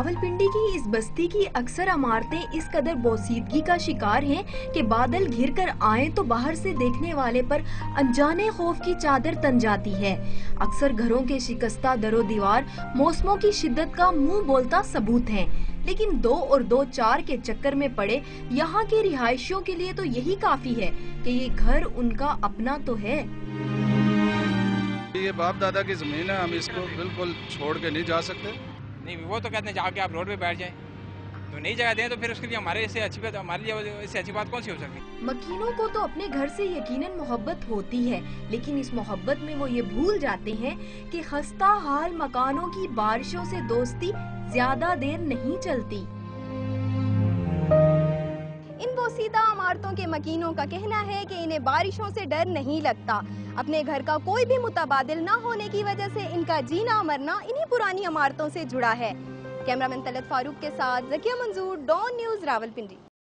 रावलपिंडी की इस बस्ती की अक्सर इमारतें इस कदर बोसीदगी का शिकार हैं कि बादल घिर कर आए तो बाहर से देखने वाले पर अनजाने खौफ की चादर तन जाती है। अक्सर घरों के शिकस्ता दरो दीवार मौसमों की शिद्दत का मुंह बोलता सबूत हैं, लेकिन 2 और 2 4 के चक्कर में पड़े यहाँ के रिहायशियों के लिए तो यही काफी है कि ये घर उनका अपना तो है। ये बाप दादा की जमीन है, हम इसको बिल्कुल छोड़ के नहीं जा सकते। नहीं, वो तो कहते हैं जाके आप रोड पे बैठ जाएं, तो नई जगह दें तो फिर उसके लिए हमारे से अच्छी बात, हमारे लिए इससे अच्छी बात कौन सी हो सकती है। मकीनों को तो अपने घर से यकीनन मोहब्बत होती है, लेकिन इस मोहब्बत में वो ये भूल जाते हैं कि खस्ता हाल मकानों की बारिशों से दोस्ती ज्यादा देर नहीं चलती। इन बोसीदा इमारतों के मकीनों का कहना है कि इन्हें बारिशों से डर नहीं लगता। अपने घर का कोई भी मुतबादिल न होने की वजह से इनका जीना मरना इन्हीं पुरानी इमारतों से जुड़ा है। कैमरामैन तलत फारूक के साथ ज़किया मंजूर, डॉन न्यूज़, रावलपिंडी।